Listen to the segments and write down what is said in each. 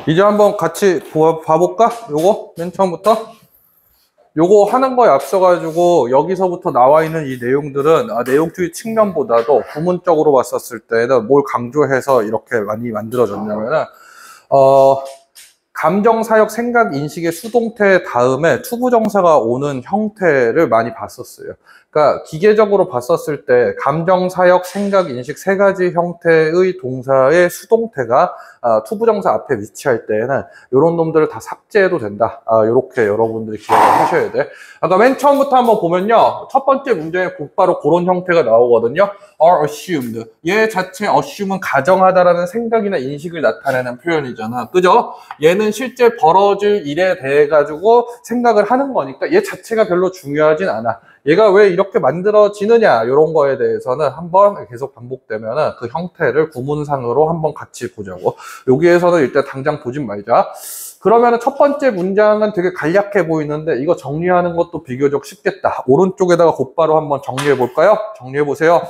이제 한번 같이 봐볼까? 요거 맨 처음부터 요거 하는 거에 앞서가지고 여기서부터 나와 있는 이 내용들은 내용주의 측면보다도 부문적으로 봤었을 때는 뭘 강조해서 이렇게 많이 만들어졌냐면은 감정, 사역, 생각, 인식의 수동태 다음에 투부정사가 오는 형태를 많이 봤었어요. 그러니까 기계적으로 봤었을 때 감정, 사역, 생각, 인식 세 가지 형태의 동사의 수동태가 투부정사 앞에 위치할 때에는 이런 놈들을 다 삭제해도 된다. 이렇게 여러분들이 기억을 하셔야 돼. 아까 맨 처음부터 한번 보면요. 첫 번째 문제에 곧바로 그런 형태가 나오거든요. are assumed. 얘 자체 assume은 가정하다라는 생각이나 인식을 나타내는 표현이잖아. 그죠? 얘는 실제 벌어질 일에 대해 가지고 생각을 하는 거니까 얘 자체가 별로 중요하진 않아. 얘가 왜 이렇게 만들어지느냐 이런 거에 대해서는 한번 계속 반복되면은 그 형태를 구문상으로 한번 같이 보자고. 여기에서는 일단 당장 보진 말자. 그러면은 첫 번째 문장은 되게 간략해 보이는데 이거 정리하는 것도 비교적 쉽겠다. 오른쪽에다가 곧바로 한번 정리해 볼까요? 정리해 보세요.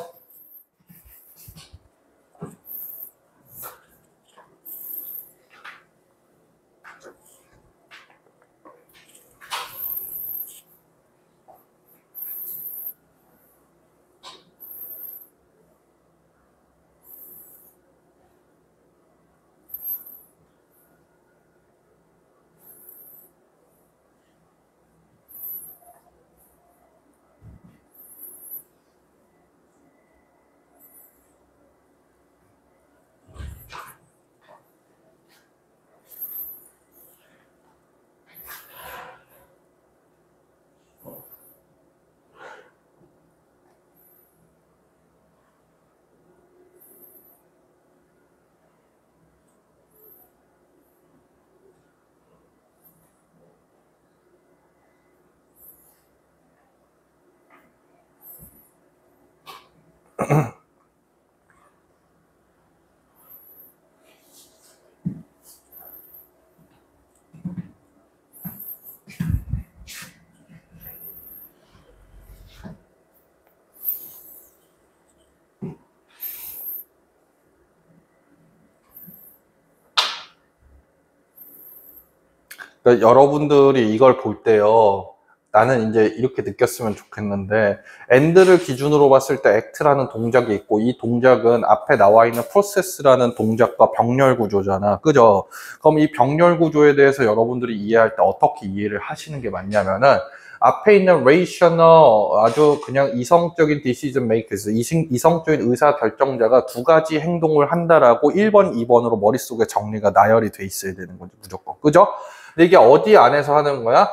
그러니까 여러분들이 이걸 볼 때요. 나는 이제 이렇게 느꼈으면 좋겠는데 and를 기준으로 봤을 때 act라는 동작이 있고 이 동작은 앞에 나와 있는 process라는 동작과 병렬 구조잖아. 그죠? 그럼 이 병렬 구조에 대해서 여러분들이 이해할 때 어떻게 이해를 하시는 게 맞냐면은 앞에 있는 rational 아주 그냥 이성적인 decision makers, 이성적인 의사 결정자가 두 가지 행동을 한다라고 1번, 2번으로 머릿속에 정리가 나열이 돼 있어야 되는 거지, 무조건. 그죠? 근데 이게 어디 안에서 하는 거야?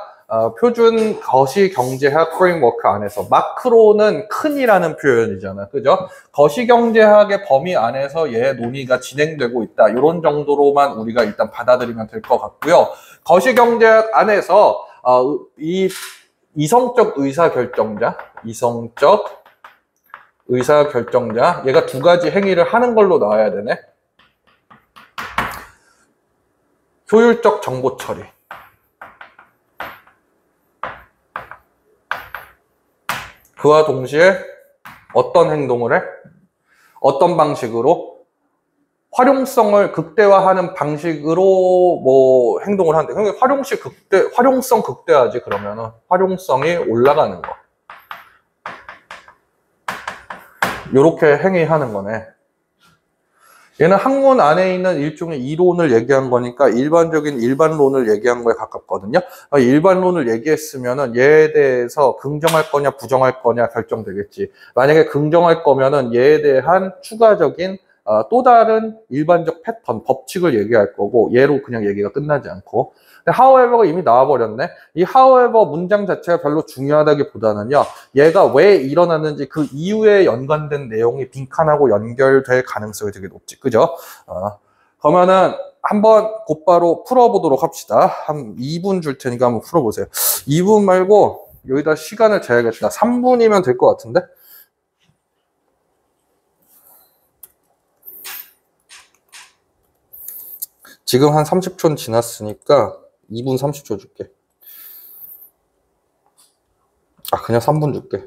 표준 거시경제학 프레임워크 안에서 마크로는 큰이라는 표현이잖아. 그죠? 거시경제학의 범위 안에서 얘 논의가 진행되고 있다. 이런 정도로만 우리가 일단 받아들이면 될 것 같고요. 거시경제학 안에서 이 이성적 의사결정자, 얘가 두 가지 행위를 하는 걸로 나와야 되네. 효율적 정보 처리. 그와 동시에 어떤 행동을 해? 어떤 방식으로? 활용성을 극대화하는 방식으로 뭐 행동을 하는데, 활용성 극대화지. 그러면은 활용성이 올라가는 거. 요렇게 행위하는 거네. 얘는 학문 안에 있는 일종의 이론을 얘기한 거니까 일반적인 일반론을 얘기한 거에 가깝거든요. 일반론을 얘기했으면은 얘에 대해서 긍정할 거냐 부정할 거냐 결정되겠지. 만약에 긍정할 거면은 얘에 대한 추가적인 또 다른 일반적 패턴, 법칙을 얘기할 거고 얘로 그냥 얘기가 끝나지 않고. 근데 however가 이미 나와버렸네. 이 however 문장 자체가 별로 중요하다기보다는요. 얘가 왜 일어났는지 그 이유에 연관된 내용이 빈칸하고 연결될 가능성이 되게 높지. 그죠? 그러면은 한번 곧바로 풀어보도록 합시다. 한 2분 줄 테니까 한번 풀어보세요. 2분 말고 여기다 시간을 재야겠다. 3분이면 될 것 같은데? 지금 한 30초 지났으니까 2분 30초 줄게. 그냥 3분 줄게.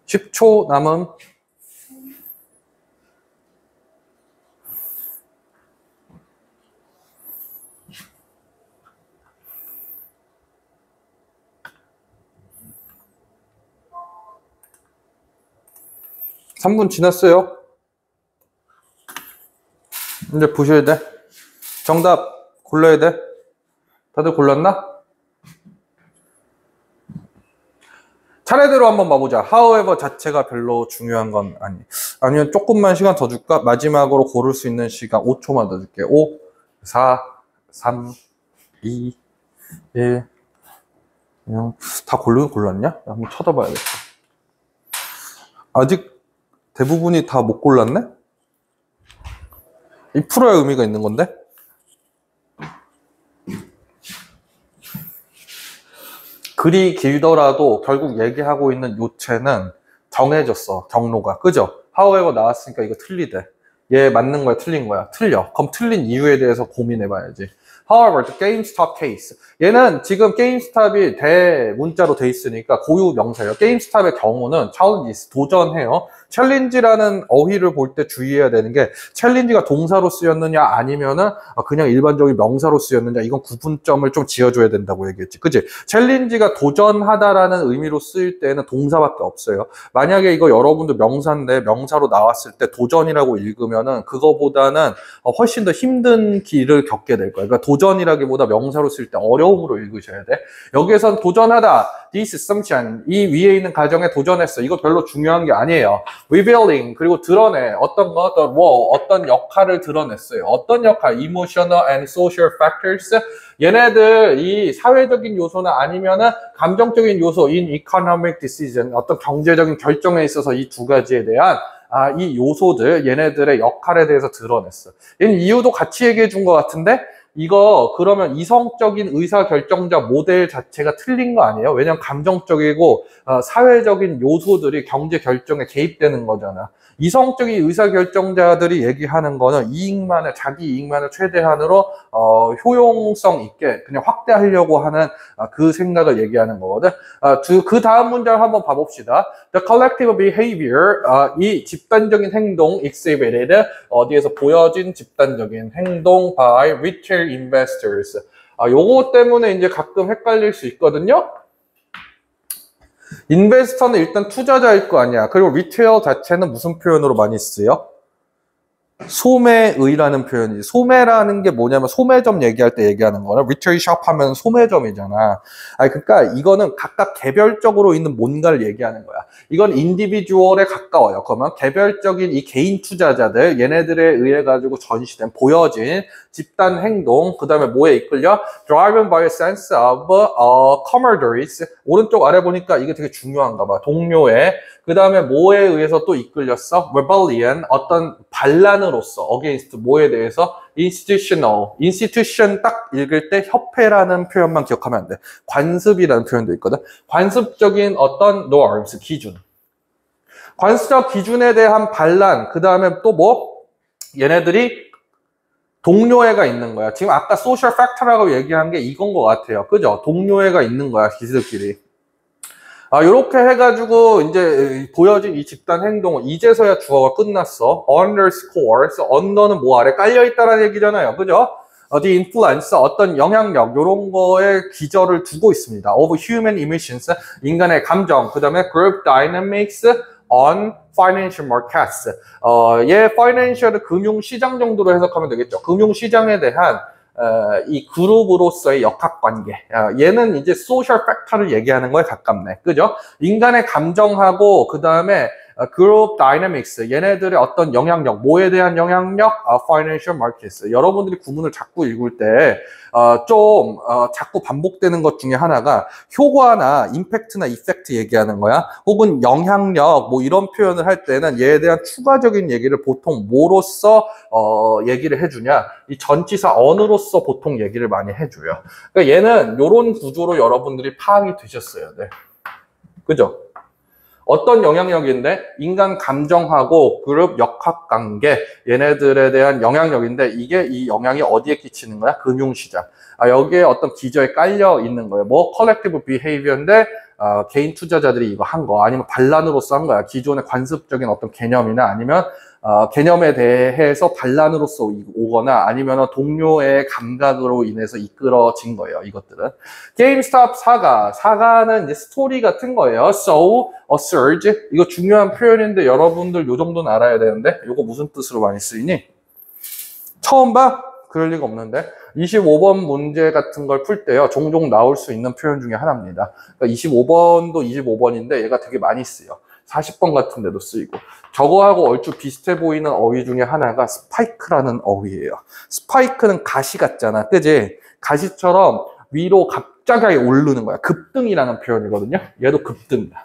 10초 남음. 삼 분 지났어요. 이제 보셔야 돼. 정답 골라야 돼. 다들 골랐나? 차례대로 한번 봐보자. however 자체가 별로 중요한 건 아니면 조금만 시간 더 줄까? 마지막으로 고를 수 있는 시간 5초만 더 줄게. 5, 4, 3, 2, 1. 그냥 다 골랐냐? 한번 쳐다봐야겠다. 아직 대부분이 다 못 골랐네? 이 풀어야 의미가 있는 건데? 글이 길더라도 결국 얘기하고 있는 요체는 정해졌어, 경로가. 그죠? however 나왔으니까 이거 틀리대. 얘 맞는 거야, 틀린 거야? 틀려. 그럼 틀린 이유에 대해서 고민해봐야지. However, the GameStop case. 얘는 지금 GameStop이 대문자로 돼 있으니까 고유 명사예요. GameStop의 경우는 challenges, 도전해요. challenge라는 어휘를 볼 때 주의해야 되는 게 challenge가 동사로 쓰였느냐 아니면은 그냥 일반적인 명사로 쓰였느냐 이건 구분점을 좀 지어줘야 된다고 얘기했지. 그치? challenge가 도전하다라는 의미로 쓰일 때는 동사밖에 없어요. 만약에 이거 여러분들 명사인데 명사로 나왔을 때 도전이라고 읽으면은 그거보다는 훨씬 더 힘든 길을 겪게 될 거예요. 그러니까 도전이라기보다 명사로 쓸 때 어려움으로 읽으셔야 돼. 여기에선 도전하다, this assumption, 이 위에 있는 가정에 도전했어. 이거 별로 중요한 게 아니에요. revealing, 그리고 드러내. 어떤 거, 어떤 역할을 드러냈어요. 어떤 역할, emotional and social factors. 얘네들 이 사회적인 요소나 아니면은 감정적인 요소, in economic decision, 어떤 경제적인 결정에 있어서 이 두 가지에 대한 이 요소들, 얘네들의 역할에 대해서 드러냈어. 얘는 이유도 같이 얘기해 준 것 같은데 이거 그러면 이성적인 의사결정자 모델 자체가 틀린 거 아니에요? 왜냐면 감정적이고 사회적인 요소들이 경제 결정에 개입되는 거잖아. 이성적인 의사결정자들이 얘기하는 거는 이익만을, 자기 이익만을 최대한으로 효용성 있게 그냥 확대하려고 하는 그 생각을 얘기하는 거거든. 그 다음 문장을 한번 봐봅시다. The collective behavior, 이 집단적인 행동 exhibited, 어디에서 보여진 집단적인 행동 by retail investors. 요거 때문에 이제 가끔 헷갈릴 수 있거든요. 인베스터는 일단 투자자일 거 아니야. 그리고 리테일 자체는 무슨 표현으로 많이 쓰여? 소매의라는 표현이지. 소매라는 게 뭐냐면 소매점 얘기할 때 얘기하는 거나 리테일 숍 하면 소매점이잖아. 그러니까 이거는 각각 개별적으로 있는 뭔가를 얘기하는 거야. 이건 인디비주얼에 가까워요. 그러면 개별적인 이 개인 투자자들, 얘네들에 의해 가지고 전시된 보여진 집단 행동, 그 다음에 뭐에 이끌려? Driven by a sense of camaraderie. 오른쪽 아래 보니까 이게 되게 중요한가 봐. 동료애. 그 다음에 뭐에 의해서 또 이끌렸어? Rebellion, 어떤 반란으로서, against 뭐에 대해서? Institutional, institution 딱 읽을 때 협회라는 표현만 기억하면 안 돼. 관습이라는 표현도 있거든. 관습적인 어떤 norms, 기준. 관습적 기준에 대한 반란, 그 다음에 또 뭐? 얘네들이 동료애가 있는 거야. 지금 아까 social factor라고 얘기한 게 이건 것 같아요. 그죠? 동료애가 있는 거야, 기들끼리. 요렇게 해가지고 이제 보여진 이 집단 행동은 이제서야 주어가 끝났어. underscore, under는 뭐 아래 깔려있다라는 얘기잖아요. 그죠? the influence, 어떤 영향력, 요런 거에 기저를 두고 있습니다. of human emotions, 인간의 감정, 그 다음에 group dynamics on financial markets. 얘 financial을 금융시장 정도로 해석하면 되겠죠. 금융시장에 대한 이 그룹으로서의 역학관계. 얘는 이제 소셜 팩터를 얘기하는 거에 가깝네. 그죠? 인간의 감정하고 그 다음에 그룹 다이내믹스, 얘네들의 어떤 영향력, 뭐에 대한 영향력? financial markets. 여러분들이 구문을 자꾸 읽을 때 자꾸 반복되는 것 중에 하나가 효과나 임팩트나 이펙트 얘기하는 거야. 혹은 영향력 뭐 이런 표현을 할 때는 얘에 대한 추가적인 얘기를 보통 뭐로써 얘기를 해주냐? 이 전치사 on으로서 보통 얘기를 많이 해줘요. 그러니까 얘는 이런 구조로 여러분들이 파악이 되셨어야 돼. 그죠? 어떤 영향력인데 인간 감정하고 그룹 역학관계 얘네들에 대한 영향력인데 이게 이 영향이 어디에 끼치는 거야? 금융시장. 여기에 어떤 기저에 깔려 있는 거예요. 뭐 collective behavior인데 개인 투자자들이 이거 한 거, 아니면 반란으로서 한 거야. 기존의 관습적인 어떤 개념이나 아니면 개념에 대해서 반란으로서 오거나 아니면 동료의 감각으로 인해서 이끌어진 거예요. 이것들은. 게임스톱 사가는 이제 스토리 같은 거예요. So a surge. 이거 중요한 표현인데 여러분들 요 정도는 알아야 되는데 이거 무슨 뜻으로 많이 쓰이니? 처음 봐? 그럴 리가 없는데 25번 문제 같은 걸 풀 때요 종종 나올 수 있는 표현 중에 하나입니다. 그러니까 25번도 25번인데 얘가 되게 많이 쓰여. 40번 같은 데도 쓰이고. 저거하고 얼추 비슷해 보이는 어휘 중에 하나가 스파이크라는 어휘예요. 스파이크는 가시 같잖아. 그지? 가시처럼 위로 갑자기 오르는 거야. 급등이라는 표현이거든요. 얘도 급등이다.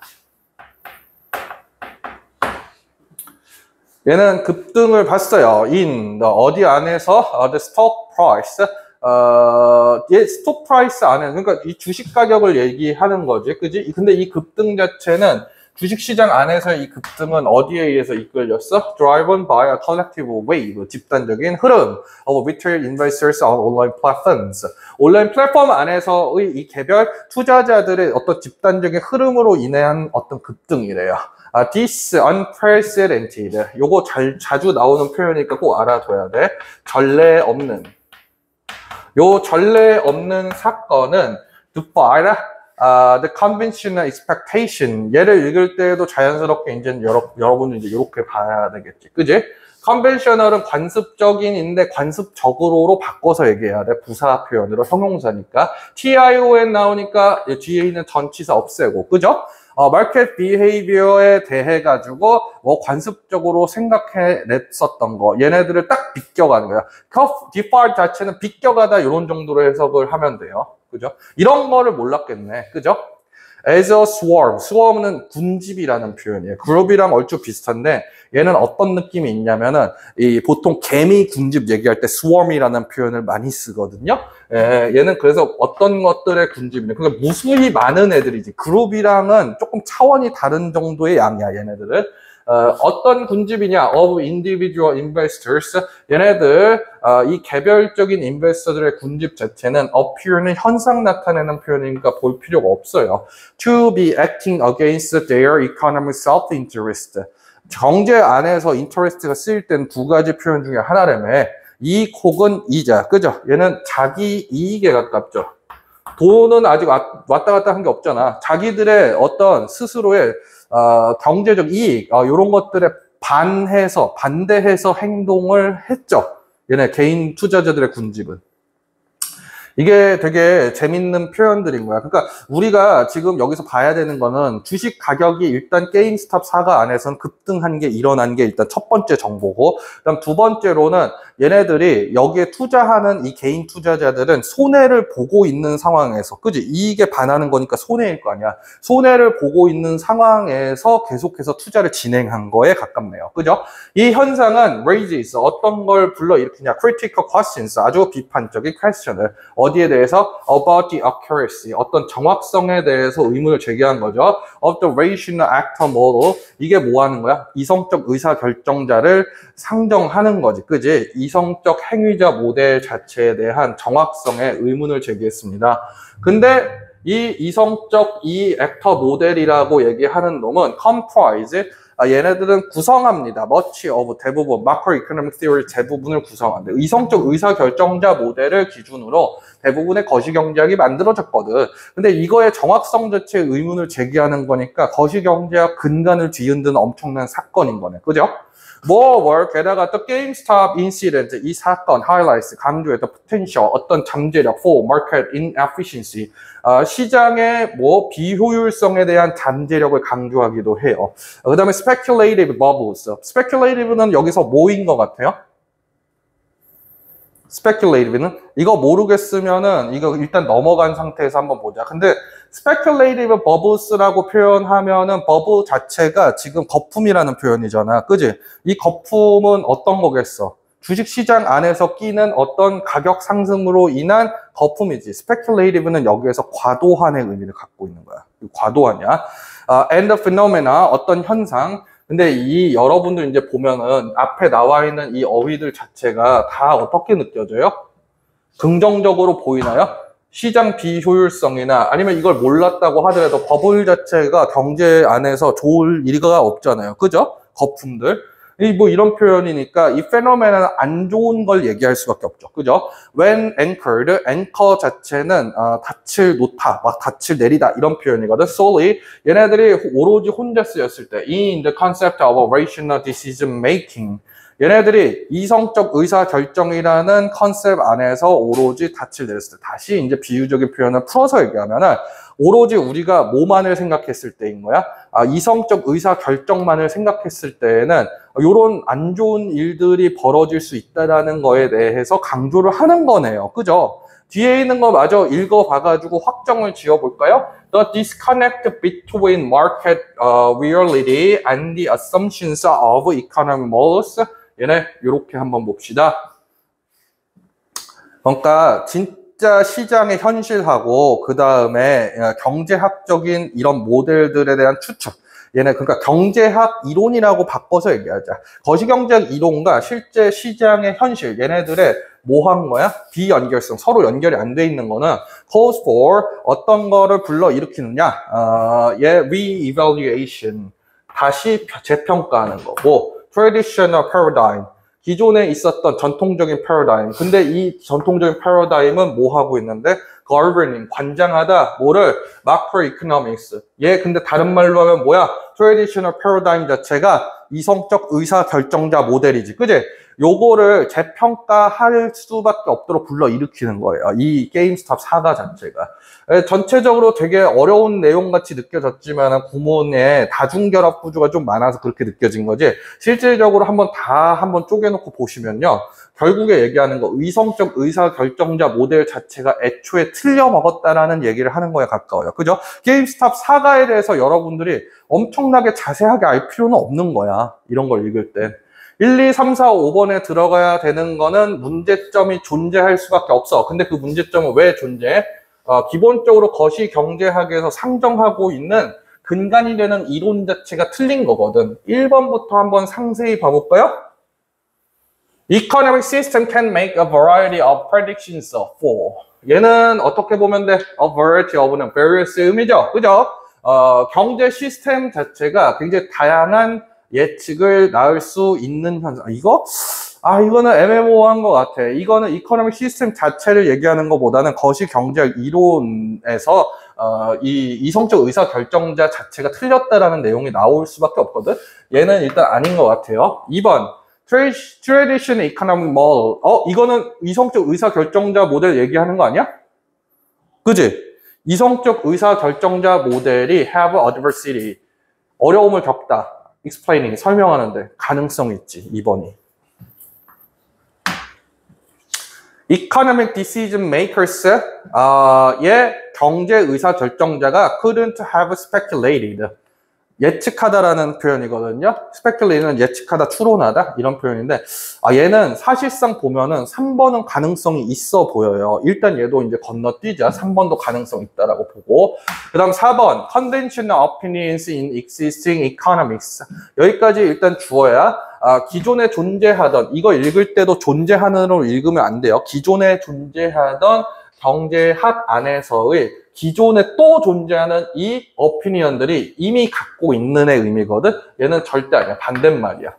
얘는 급등을 봤어요. 어디 안에서 the stock price. 얘 스톡 프라이스 안에, 그러니까 이 주식 가격을 얘기하는 거지. 그지? 근데 이 급등 자체는 주식시장 안에서의 이 급등은 어디에 의해서 이끌렸어? Driven by a collective wave, 집단적인 흐름 of retail investors on online platforms. 온라인 플랫폼 안에서의 이 개별 투자자들의 어떤 집단적인 흐름으로 인한 어떤 급등이래요. This unprecedented. 요거 자주 나오는 표현이니까 꼭 알아둬야 돼. 전례 없는. 요 전례 없는 사건은 defied the conventional expectation. 얘를 읽을 때에도 자연스럽게 이제 여러분은 이제 이렇게 봐야 되겠지. 그지? conventional은 관습적인인데 관습적으로로 바꿔서 얘기해야 돼. 부사 표현으로 형용사니까. TION 나오니까 뒤에 있는 전치사 없애고. 그죠? 마켓 비헤이비어에 대해 가지고 뭐 관습적으로 생각해 냈었던 거 얘네들을 딱 비껴가는 거야. 디폴트 자체는 비껴가다 이런 정도로 해석을 하면 돼요. 그죠? 이런 거를 몰랐겠네. 그죠? As a swarm. swarm는 군집이라는 표현이에요. 그룹이랑 얼추 비슷한데 얘는 어떤 느낌이 있냐면은 보통 개미 군집 얘기할 때 swarm이라는 표현을 많이 쓰거든요. 얘는 그래서 어떤 것들의 군집이냐. 그러니까 무수히 많은 애들이지. 그룹이랑은 조금 차원이 다른 정도의 양이야, 얘네들은. 어떤 군집이냐? of individual investors. 얘네들, 이 개별적인 인베스터들의 군집 자체는 appear는 현상 나타내는 표현이니까 볼 필요가 없어요. To be acting against their economic self-interest. 경제 안에서 interest가 쓰일 때는 두 가지 표현 중에 하나라며. 이익 혹은 이자. 그죠? 얘는 자기 이익에 가깝죠. 돈은 아직 왔다 갔다 한 게 없잖아. 자기들의 어떤 스스로의 경제적 이익, 이런 것들에 반대해서 행동을 했죠. 얘네 개인 투자자들의 군집은. 이게 되게 재밌는 표현들인 거야. 그러니까 우리가 지금 여기서 봐야 되는 거는 주식 가격이 일단 게임스톱 사가 안에서는 급등한 게 일어난 게 일단 첫 번째 정보고, 그다음 두 번째로는 얘네들이 여기에 투자하는 이 개인 투자자들은 손해를 보고 있는 상황에서, 그지? 이익에 반하는 거니까 손해일 거 아니야. 손해를 보고 있는 상황에서 계속해서 투자를 진행한 거에 가깝네요. 그죠? 이 현상은 raises, 어떤 걸 불러일으키냐? critical questions, 아주 비판적인 question을 어디에 대해서? about the accuracy, 어떤 정확성에 대해서 의문을 제기한 거죠. of the rational actor model, 이게 뭐 하는 거야? 이성적 의사결정자를 상정하는 거지. 그지? 이성적 행위자 모델 자체에 대한 정확성에 의문을 제기했습니다. 근데 이 이성적 이 액터 모델이라고 얘기하는 놈은 comprise, 얘네들은 구성합니다. much of, 대부분, macroeconomic theory 대부분을 구성한대. 이성적 의사결정자 모델을 기준으로 대부분의 거시경제학이 만들어졌거든. 근데 이거의 정확성 자체에 의문을 제기하는 거니까 거시경제학 근간을 뒤흔드는 엄청난 사건인 거네. 그죠? Moreover, 게다가 또 GameStop incident, 이 사건, highlights, 강조했던 potential, 어떤 잠재력, for market inefficiency, 시장의 비효율성에 대한 잠재력을 강조하기도 해요. 그 다음에 speculative bubbles. speculative는 여기서 뭐인 것 같아요? speculative는? 이거 모르겠으면은 이거 일단 넘어간 상태에서 한번 보자. 근데 speculative bubbles라고 표현하면은 버블 자체가 지금 거품이라는 표현이잖아. 그지? 이 거품은 어떤 거겠어? 주식시장 안에서 끼는 어떤 가격 상승으로 인한 거품이지. speculative는 여기에서 과도한의 의미를 갖고 있는 거야. 과도하냐? and the phenomena, 어떤 현상. 근데 이 여러분들 이제 보면은 앞에 나와 있는 이 어휘들 자체가 다 어떻게 느껴져요? 긍정적으로 보이나요? 시장 비효율성이나 아니면 이걸 몰랐다고 하더라도 버블 자체가 경제 안에서 좋을 리가 없잖아요. 그죠? 거품들. 뭐 이런 표현이니까 이 페노멘은 안 좋은 걸 얘기할 수밖에 없죠. 그죠? When anchored, 앵커 자체는 닻을 놓다, 막 닻을 내리다 이런 표현이거든. solely 얘네들이 오로지 혼자 쓰였을 때 in the concept of a rational decision making 얘네들이 이성적 의사결정이라는 컨셉 안에서 오로지 닻을 내렸을 때 다시 이제 비유적인 표현을 풀어서 얘기하면은 오로지 우리가 뭐만을 생각했을 때인 거야? 이성적 의사결정만을 생각했을 때에는 이런 안 좋은 일들이 벌어질 수 있다는 거에 대해서 강조를 하는 거네요. 그죠? 뒤에 있는 거 마저 읽어봐가지고 확정을 지어볼까요? The disconnect between market reality and the assumptions of economic models. 얘네 이렇게 한번 봅시다. 그러니까 진짜 시장의 현실하고 그 다음에 경제학적인 이런 모델들에 대한 추측. 얘네 그러니까 경제학 이론이라고 바꿔서 얘기하자. 거시경제학 이론과 실제 시장의 현실 얘네들의 뭐 한 거야? 비연결성, 서로 연결이 안 돼 있는 거는 calls for 어떤 거를 불러일으키느냐? re-evaluation, 다시 재평가하는 거고 traditional paradigm, 기존에 있었던 전통적인 패러다임. 근데 이 전통적인 패러다임은 뭐 하고 있는데? governing, 관장하다. 뭐를? macroeconomics. 얘 근데 다른 말로 하면 뭐야? traditional paradigm 자체가 이성적 의사결정자 모델이지. 그지? 요거를 재평가할 수밖에 없도록 불러일으키는 거예요. 이 게임스탑 사가 자체가. 전체적으로 되게 어려운 내용 같이 느껴졌지만 구몬의 다중결합 구조가 좀 많아서 그렇게 느껴진 거지. 실질적으로 한번 쪼개놓고 보시면요. 결국에 얘기하는 거 의성적 의사결정자 모델 자체가 애초에 틀려먹었다라는 얘기를 하는 거에 가까워요. 그죠? 게임스탑 사가에 대해서 여러분들이 엄청나게 자세하게 알 필요는 없는 거야. 이런 걸 읽을 때. 1, 2, 3, 4, 5번에 들어가야 되는 거는 문제점이 존재할 수밖에 없어. 근데 그 문제점은 왜 존재해? 기본적으로 거시경제학에서 상정하고 있는 근간이 되는 이론 자체가 틀린 거거든. 1번부터 한번 상세히 봐볼까요? Economic system can make a variety of predictions for. 얘는 어떻게 보면 돼? A variety of는 various 의미죠. 그죠? 경제 시스템 자체가 굉장히 다양한 예측을 낳을 수 있는 현상. 이거는 애매모호한 것 같아. 이거는 이코노믹 시스템 자체를 얘기하는 것보다는 거시경제학 이론에서 이 이성적 의사결정자 자체가 틀렸다라는 내용이 나올 수밖에 없거든. 얘는 일단 아닌 것 같아요. 2번. Traditional economic model. 이거는 이성적 의사결정자 모델 얘기하는 거 아니야? 그지? 이성적 의사결정자 모델이 have adversity. 어려움을 겪다. explaining, 설명하는데 가능성이 있지. 2번이. Economic decision makers, 의 경제 의사결정자가 couldn't have speculated. 예측하다라는 표현이거든요. speculate는 예측하다, 추론하다 이런 표현인데 얘는 사실상 보면은 3번은 가능성이 있어 보여요. 일단 얘도 이제 건너뛰자. 3번도 가능성 있다라고 보고 그 다음 4번 conventional opinions in existing economics. 여기까지 일단 주어야 기존에 존재하던 이거 읽을 때도 존재하는으로 읽으면 안 돼요. 기존에 존재하던 경제학 안에서의 기존에 또 존재하는 이 오피니언들이 이미 갖고 있는 의 의미거든. 얘는 절대 아니야. 반대말이야.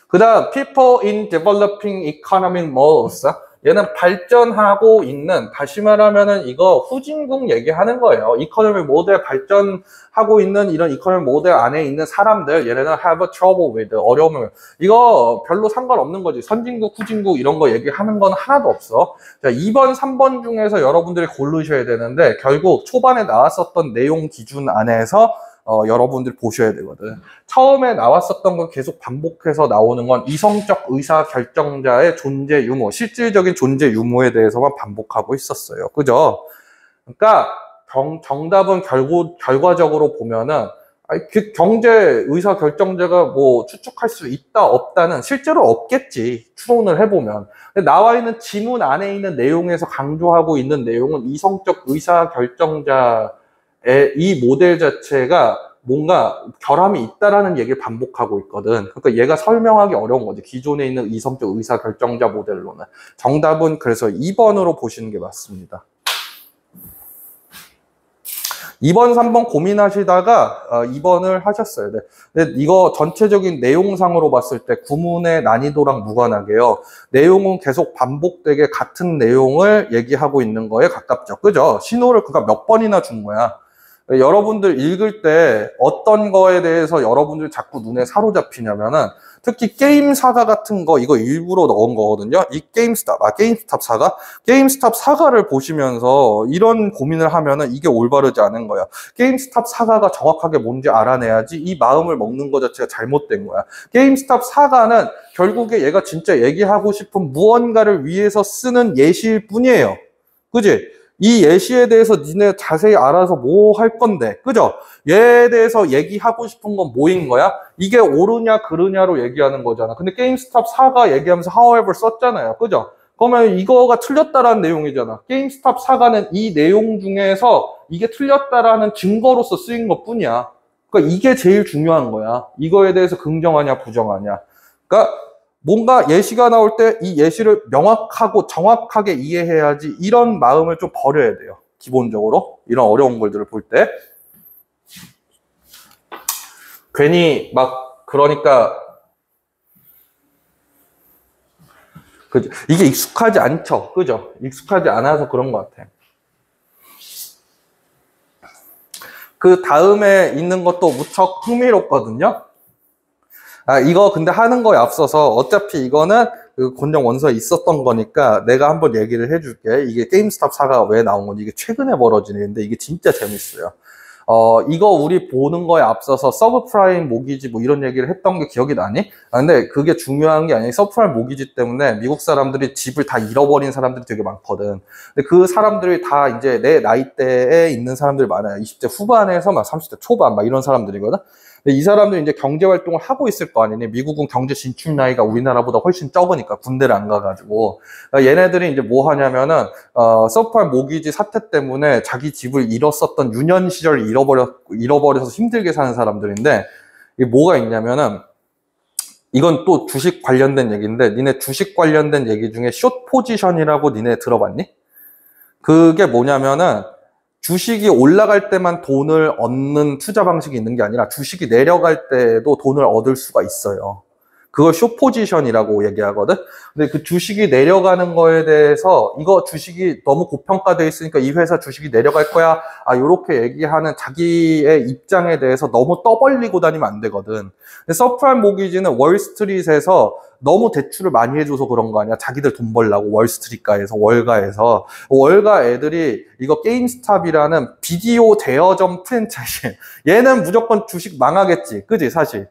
그 다음 people in developing economic models. 얘는 발전하고 있는, 다시 말하면은 이거 후진국 얘기하는 거예요. 이코노미 모델 발전하고 있는 이런 이코노미 모델 안에 있는 사람들, 얘네는 have trouble with, 어려움을. 이거 별로 상관없는 거지. 선진국, 후진국 이런 거 얘기하는 건 하나도 없어. 자, 2번, 3번 중에서 여러분들이 고르셔야 되는데 결국 초반에 나왔었던 내용 기준 안에서 여러분들 보셔야 되거든. 처음에 나왔었던 건 계속 반복해서 나오는 건 이성적 의사결정자의 존재 유무, 실질적인 존재 유무에 대해서만 반복하고 있었어요. 그죠? 그러니까 정답은 결과적으로 보면은 그 경제 의사결정자가 뭐 추측할 수 있다 없다는 실제로 없겠지. 추론을 해보면. 근데 나와 있는 지문 안에 있는 내용에서 강조하고 있는 내용은 이성적 의사결정자 이 모델 자체가 뭔가 결함이 있다라는 얘기를 반복하고 있거든. 그러니까 얘가 설명하기 어려운 거지. 기존에 있는 이성적 의사결정자 모델로는. 정답은 그래서 2번으로 보시는 게 맞습니다. 2번, 3번 고민하시다가 2번을 하셨어요. 네. 근데 이거 전체적인 내용상으로 봤을 때 구문의 난이도랑 무관하게요. 내용은 계속 반복되게 같은 내용을 얘기하고 있는 거에 가깝죠. 그죠? 신호를 그가 몇 번이나 준 거야. 여러분들 읽을 때 어떤 거에 대해서 여러분들 자꾸 눈에 사로잡히냐면은 특히 게임 사가 같은 거 이거 일부러 넣은 거거든요. 이 게임스탑 사가? 게임스탑 사가를 보시면서 이런 고민을 하면은 이게 올바르지 않은 거야. 게임스탑 사가가 정확하게 뭔지 알아내야지 이 마음을 먹는 거 자체가 잘못된 거야. 게임스탑 사가는 결국에 얘가 진짜 얘기하고 싶은 무언가를 위해서 쓰는 예시일 뿐이에요. 그지? 이 예시에 대해서 니네 자세히 알아서 뭐 할 건데, 그죠? 얘에 대해서 얘기하고 싶은 건 뭐인 거야? 이게 옳으냐 그르냐로 얘기하는 거잖아. 근데 게임스탑 4가 얘기하면서 however 썼잖아요. 그죠? 그러면 이거가 틀렸다라는 내용이잖아. 게임스탑 4가는 이 내용 중에서 이게 틀렸다라는 증거로서 쓰인 것 뿐이야. 그러니까 이게 제일 중요한 거야. 이거에 대해서 긍정하냐 부정하냐. 그러니까 뭔가 예시가 나올 때 이 예시를 명확하고 정확하게 이해해야지 이런 마음을 좀 버려야 돼요. 기본적으로. 이런 어려운 걸들을 볼 때. 괜히 막 그러니까 이게 익숙하지 않죠. 그죠? 익숙하지 않아서 그런 것 같아요. 그 다음에 있는 것도 무척 흥미롭거든요. 이거 근데 하는 거에 앞서서 어차피 이거는 그 곤정 원서에 있었던 거니까 내가 한번 얘기를 해줄게. 이게 게임스탑 사가 왜 나온 건지 이게 최근에 벌어진 일인데 이게 진짜 재밌어요. 이거 우리 보는 거에 앞서서 서브프라임 모기지 뭐 이런 얘기를 했던 게 기억이 나니? 근데 그게 중요한 게 아니라 서브프라임 모기지 때문에 미국 사람들이 집을 다 잃어버린 사람들이 되게 많거든. 근데 그 사람들이 다 이제 내 나이대에 있는 사람들이 많아요. 20대 후반에서 막 30대 초반 막 이런 사람들이거든. 근데 이 사람들이 이제 경제 활동을 하고 있을 거 아니니? 미국은 경제 진출 나이가 우리나라보다 훨씬 적으니까 군대를 안 가가지고. 얘네들이 이제 뭐 하냐면은 서브프라임 모기지 사태 때문에 자기 집을 잃었었던 유년 시절을 잃어버려서 힘들게 사는 사람들인데, 이게 뭐가 있냐면은, 이건 또 주식 관련된 얘기인데, 니네 주식 관련된 얘기 중에 숏 포지션이라고 니네 들어봤니? 그게 뭐냐면은, 주식이 올라갈 때만 돈을 얻는 투자 방식이 있는 게 아니라 주식이 내려갈 때도 돈을 얻을 수가 있어요. 그걸 숏 포지션이라고 얘기하거든. 근데 그 주식이 내려가는 거에 대해서 이거 주식이 너무 고평가돼 있으니까 이 회사 주식이 내려갈 거야. 요렇게 얘기하는 자기의 입장에 대해서 너무 떠벌리고 다니면 안 되거든. 근데 서프라임 모기지는 월스트리트에서 너무 대출을 많이 해줘서 그런 거 아니야. 자기들 돈 벌라고 월스트리트가에서 월가에서 월가 애들이 이거 게임스탑이라는 비디오 대여점 프랜차이즈 얘는 무조건 주식 망하겠지. 그지 사실.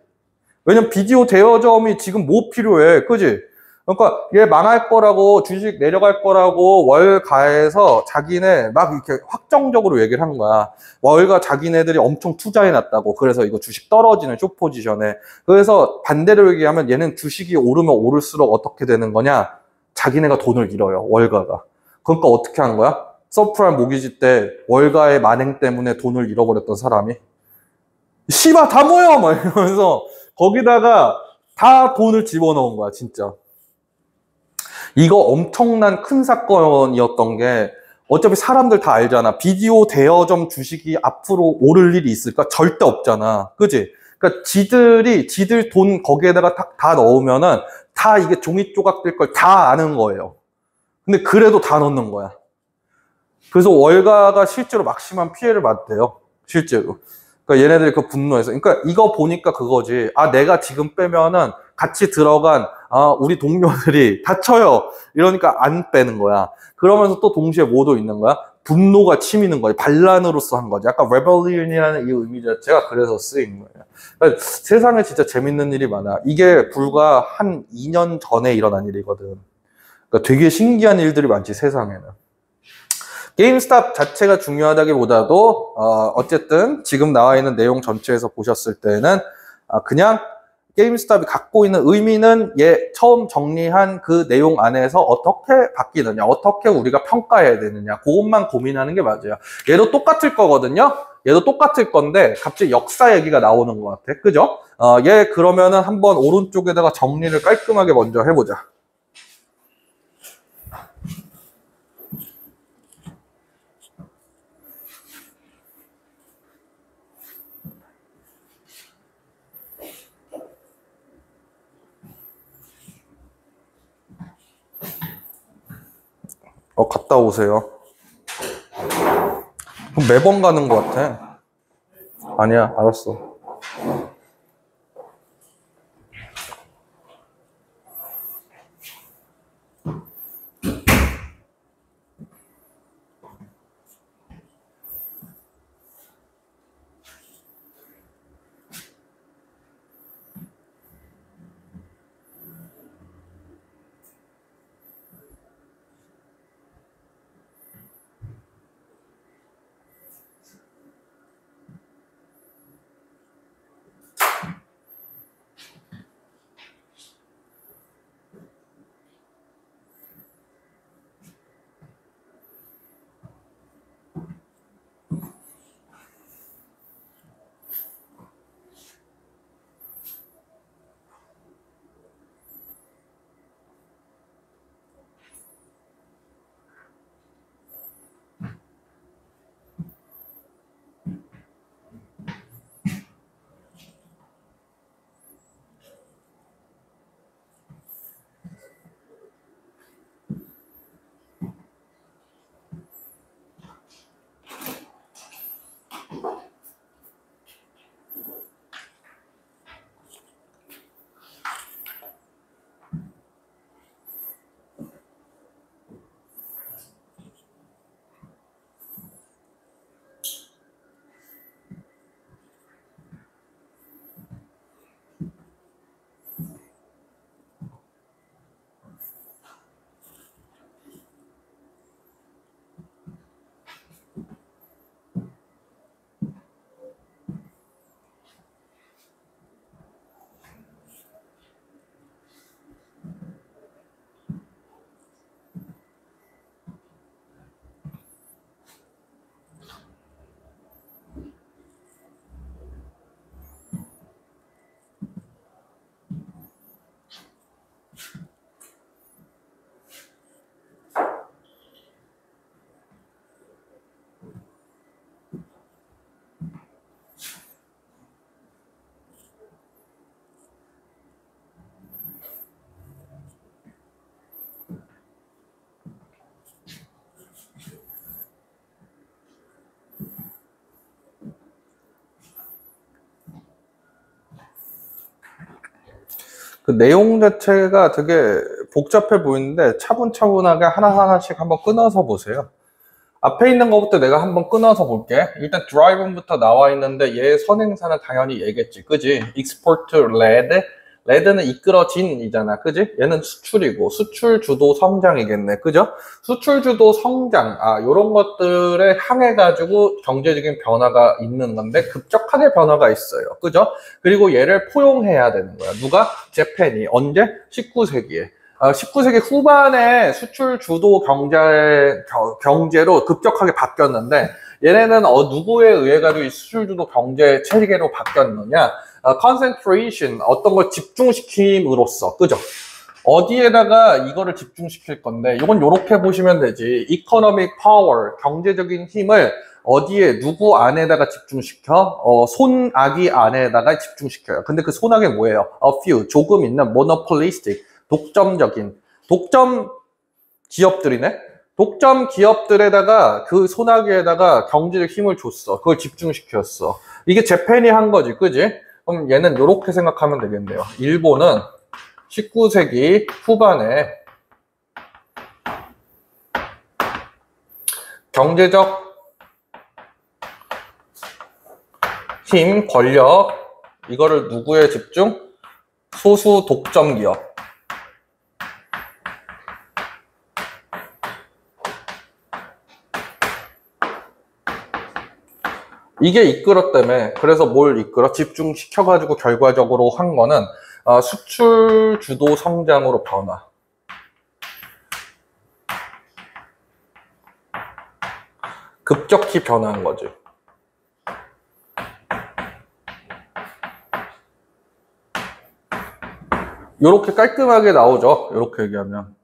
왜냐면 비디오 대여점이 지금 뭐 필요해. 그지? 그러니까 얘 망할 거라고 주식 내려갈 거라고 월가에서 자기네 막 이렇게 확정적으로 얘기를 한 거야. 월가 자기네들이 엄청 투자해 놨다고. 그래서 이거 주식 떨어지는 숏 포지션에. 그래서 반대로 얘기하면 얘는 주식이 오르면 오를수록 어떻게 되는 거냐? 자기네가 돈을 잃어요. 월가가. 그러니까 어떻게 한 거야? 서프라임 모기지 때 월가의 만행 때문에 돈을 잃어버렸던 사람이 씨발 다 모여! 막 이러면서 거기다가 다 돈을 집어넣은 거야, 진짜. 이거 엄청난 큰 사건이었던 게 어차피 사람들 다 알잖아. 비디오 대여점 주식이 앞으로 오를 일이 있을까? 절대 없잖아. 그지? 그러니까 지들 돈 거기에다가 다 넣으면은 다 이게 종이 조각 될 걸 다 아는 거예요. 근데 그래도 다 넣는 거야. 그래서 월가가 실제로 막심한 피해를 봤대요. 실제로. 그러니까 얘네들이 그 분노해서. 그러니까 이거 보니까 그거지. 내가 지금 빼면은 같이 들어간 우리 동료들이 다쳐요. 이러니까 안 빼는 거야. 그러면서 또 동시에 뭐도 있는 거야? 분노가 치미는 거지. 반란으로서 한 거지. 약간 rebellion이라는 이 의미 자체가 그래서 쓰인 거예요. 그러니까 세상에 진짜 재밌는 일이 많아. 이게 불과 한 2년 전에 일어난 일이거든. 그러니까 되게 신기한 일들이 많지, 세상에는. 게임스탑 자체가 중요하다기보다도 어쨌든 지금 나와 있는 내용 전체에서 보셨을 때는 그냥 게임스탑이 갖고 있는 의미는 처음 정리한 그 내용 안에서 어떻게 바뀌느냐, 어떻게 우리가 평가해야 되느냐, 그것만 고민하는 게 맞아요. 얘도 똑같을 거거든요. 얘도 똑같을 건데 갑자기 역사 얘기가 나오는 것 같아. 그죠? 얘 그러면은 한번 오른쪽에다가 정리를 깔끔하게 먼저 해보자. 갔다 오세요. 그럼 매번 가는 것 같아. 아니야, 알았어. 그 내용 자체가 되게 복잡해 보이는데 차분차분하게 하나하나씩 한번 끊어서 보세요. 앞에 있는 것부터 내가 한번 끊어서 볼게. 일단 driven부터 나와 있는데 얘 선행사는 당연히 얘겠지, 그지? export led. red는 이끌어진이잖아, 그지? 얘는 수출이고 수출 주도 성장이겠네, 그죠? 수출 주도 성장, 요런 것들에 향해 가지고 경제적인 변화가 있는 건데 급격하게 변화가 있어요, 그죠? 그리고 얘를 포용해야 되는 거야. 누가? 재팬이. 언제? 19세기에. 19세기 후반에 수출 주도 경제로 급격하게 바뀌었는데 얘네는 누구에 의해 가지고 이 수출 주도 경제 체계로 바뀌었느냐? concentration, 어떤 걸 집중시킴으로써, 그죠? 어디에다가 이거를 집중시킬 건데 이건 이렇게 보시면 되지. economic power, 경제적인 힘을 어디에 누구 안에다가 집중시켜? 손아귀 안에다가 집중시켜요. 근데 그 손아귀 뭐예요? a few, 조금 있는 monopolistic, 독점 기업들이네. 독점 기업들에다가 그 손아귀에다가 경제적 힘을 줬어. 그걸 집중시켰어. 이게 재팬이 한 거지, 그지? 그럼 얘는 이렇게 생각하면 되겠네요. 일본은 19세기 후반에 경제적 힘, 권력, 이거를 누구에 집중? 소수 독점 기업. 이게 이끌었다며. 그래서 뭘 이끌어? 집중시켜가지고 결과적으로 한 거는 수출 주도 성장으로 변화. 급격히 변화한 거지. 요렇게 깔끔하게 나오죠. 요렇게 얘기하면.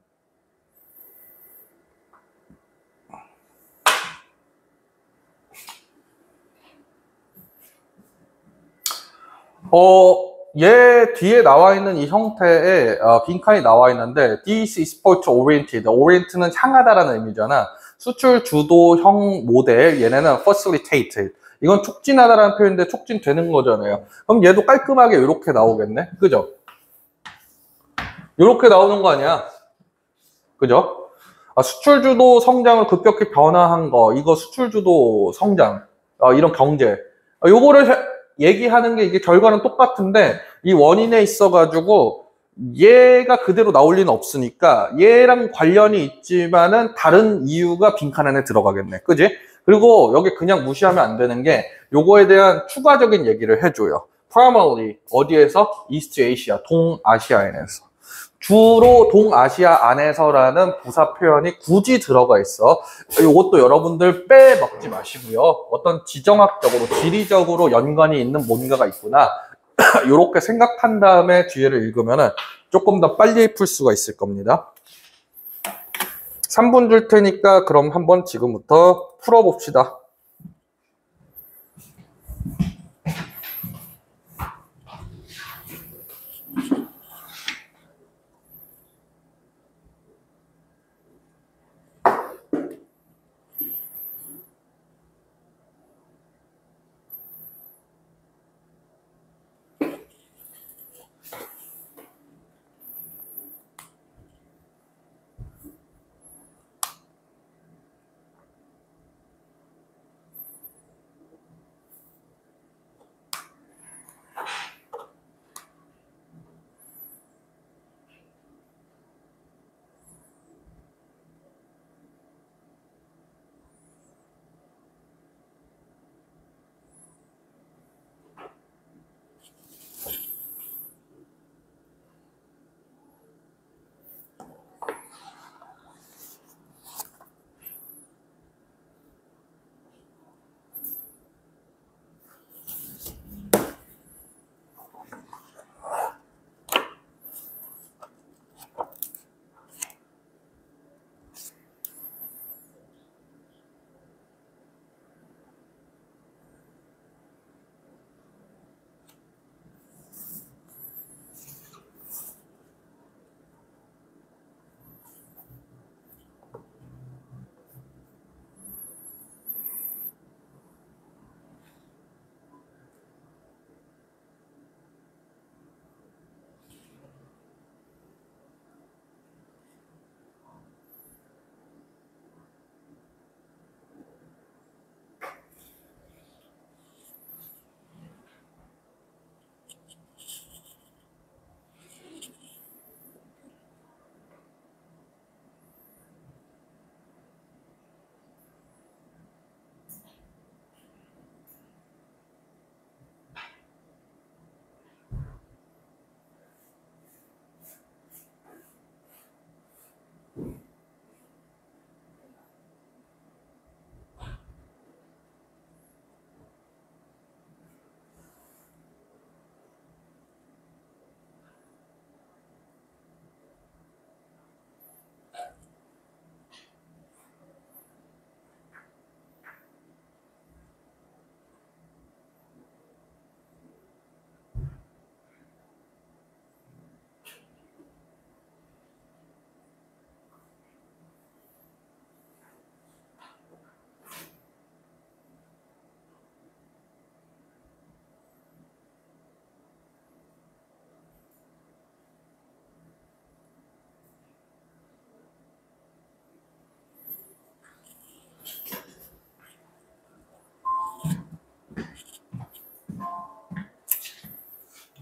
얘 뒤에 나와 있는 이 형태의 빈칸이 나와 있는데 this is export oriented. orient는 향하다라는 의미잖아. 수출 주도형 모델, 얘네는 facilitated. 이건 촉진하다라는 표현인데 촉진되는 거잖아요. 그럼 얘도 깔끔하게 이렇게 나오겠네. 그죠? 이렇게 나오는 거 아니야? 그죠? 수출 주도 성장을 급격히 변화한 거, 이거 수출 주도 성장, 이런 경제. 요거를 얘기하는 게 이게 결과는 똑같은데 이 원인에 있어가지고 얘가 그대로 나올 리는 없으니까 얘랑 관련이 있지만은 다른 이유가 빈칸 안에 들어가겠네. 그지? 그리고 여기 그냥 무시하면 안 되는 게 요거에 대한 추가적인 얘기를 해줘요. primarily 어디에서? East Asia, 동아시아인에서. 주로 동아시아 안에서라는 부사 표현이 굳이 들어가 있어. 이것도 여러분들 빼먹지 마시고요. 어떤 지정학적으로, 지리적으로 연관이 있는 뭔가가 있구나. 이렇게 생각한 다음에 뒤에를 읽으면 조금 더 빨리 풀 수가 있을 겁니다. 3분 줄 테니까 그럼 한번 지금부터 풀어봅시다.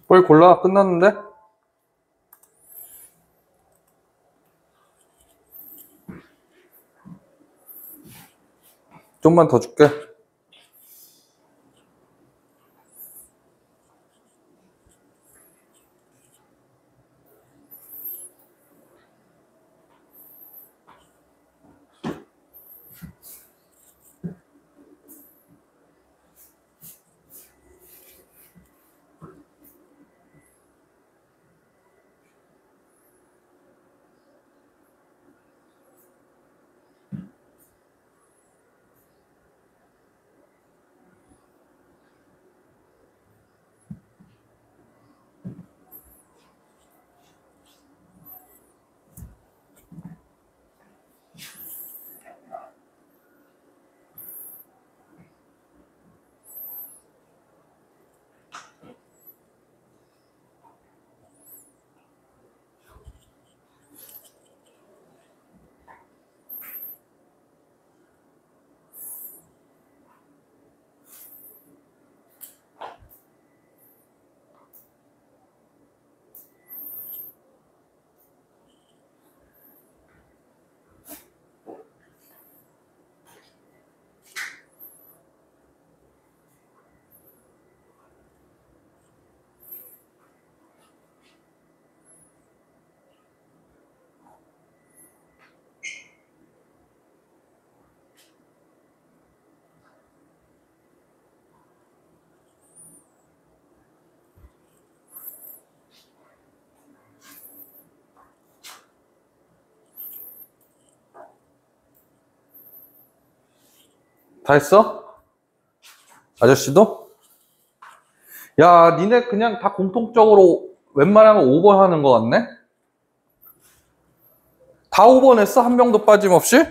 빨리 골라. 끝났는데? 좀만 더 줄게. 다 했어? 아저씨도? 야, 니네 그냥 다 공통적으로 웬만하면 5번 하는 거 같네? 다 5번 했어? 한 명도 빠짐없이?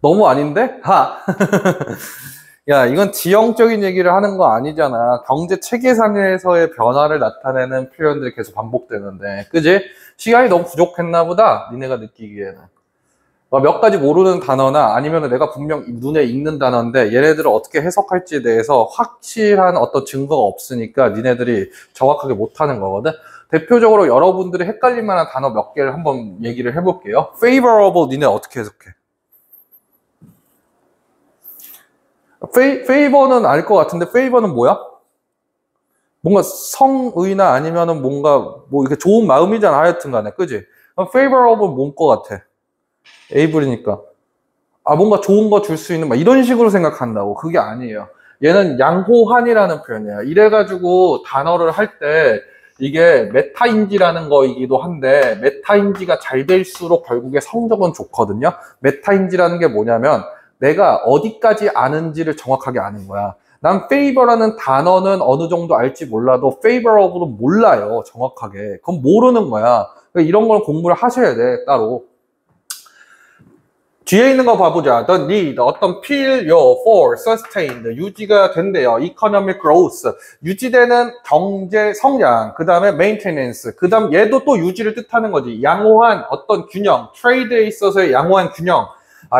너무 아닌데? 하! 야, 이건 지형적인 얘기를 하는 거 아니잖아. 경제 체계상에서의 변화를 나타내는 표현들이 계속 반복되는데. 그지? 시간이 너무 부족했나 보다. 니네가 느끼기에는. 몇 가지 모르는 단어나 아니면 내가 분명 눈에 익는 단어인데 얘네들을 어떻게 해석할지에 대해서 확실한 어떤 증거가 없으니까 니네들이 정확하게 못하는 거거든. 대표적으로 여러분들이 헷갈릴 만한 단어 몇 개를 한번 얘기를 해볼게요. favorable 니네 어떻게 해석해? favor는 알 것 같은데 favor는 뭐야? 뭔가 성의나 아니면은 뭔가 뭐 이렇게 좋은 마음이잖아. 하여튼 간에 그지? favorable 뭔 것 같아? 에이블이니까. 아, 뭔가 좋은 거 줄 수 있는, 막 이런 식으로 생각한다고. 그게 아니에요. 얘는 양호한이라는 표현이에요. 이래가지고 단어를 할 때 이게 메타인지라는 거이기도 한데, 메타인지가 잘 될수록 결국에 성적은 좋거든요. 메타인지라는 게 뭐냐면, 내가 어디까지 아는지를 정확하게 아는 거야. 난 favor라는 단어는 어느 정도 알지 몰라도 favorable은 몰라요. 정확하게. 그건 모르는 거야. 그러니까 이런 걸 공부를 하셔야 돼, 따로. 뒤에 있는 거 봐보자. The need, 어떤 필요, for, sustained, 유지가 된대요. economic growth, 유지되는 경제 성장, 그 다음에 maintenance, 그 다음 얘도 또 유지를 뜻하는 거지. 양호한 어떤 균형, trade에 있어서의 양호한 균형.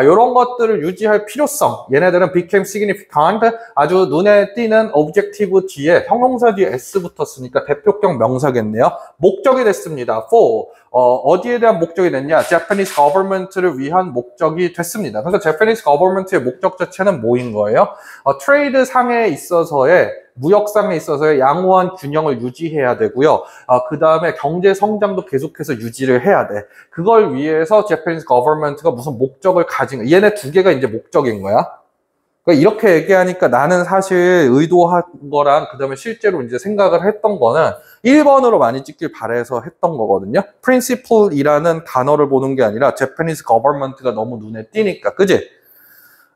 이런 것들을 유지할 필요성. 얘네들은 became significant, 아주 눈에 띄는 objective 뒤에, 형용사 뒤에 s 붙었으니까 대표격 명사겠네요. 목적이 됐습니다. for, 어디에 대한 목적이 됐냐? Japanese government를 위한 목적이 됐습니다. 그래서 Japanese government의 목적 자체는 뭐인 거예요? 트레이드 상에 있어서의 무역상에 있어서의 양호한 균형을 유지해야 되고요. 그 다음에 경제 성장도 계속해서 유지를 해야 돼. 그걸 위해서 Japanese government가 무슨 목적을 가진 거야. 얘네 두 개가 이제 목적인 거야. 그러니까 이렇게 얘기하니까 나는 사실 의도한 거랑 그 다음에 실제로 이제 생각을 했던 거는 1번으로 많이 찍길 바래서 했던 거거든요. principle이라는 단어를 보는 게 아니라 Japanese government가 너무 눈에 띄니까, 그지?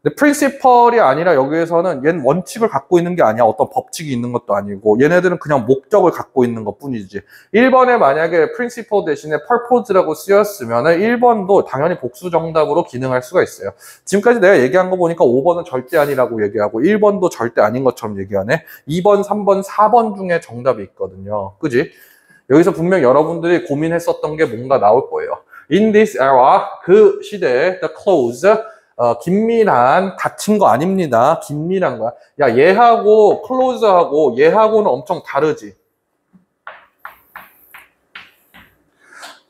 근데 principle이 아니라 여기에서는 얘는 원칙을 갖고 있는 게 아니야. 어떤 법칙이 있는 것도 아니고 얘네들은 그냥 목적을 갖고 있는 것 뿐이지. 1번에 만약에 principle 대신에 purpose라고 쓰였으면 1번도 당연히 복수 정답으로 기능할 수가 있어요. 지금까지 내가 얘기한 거 보니까 5번은 절대 아니라고 얘기하고 1번도 절대 아닌 것처럼 얘기하네. 2번, 3번, 4번 중에 정답이 있거든요. 그지? 여기서 분명 여러분들이 고민했었던 게 뭔가 나올 거예요. In this era, 그 시대에 the close, 긴밀한, 닫힌 거 아닙니다. 긴밀한 거야. 야, 얘하고 close하고 얘하고는 엄청 다르지.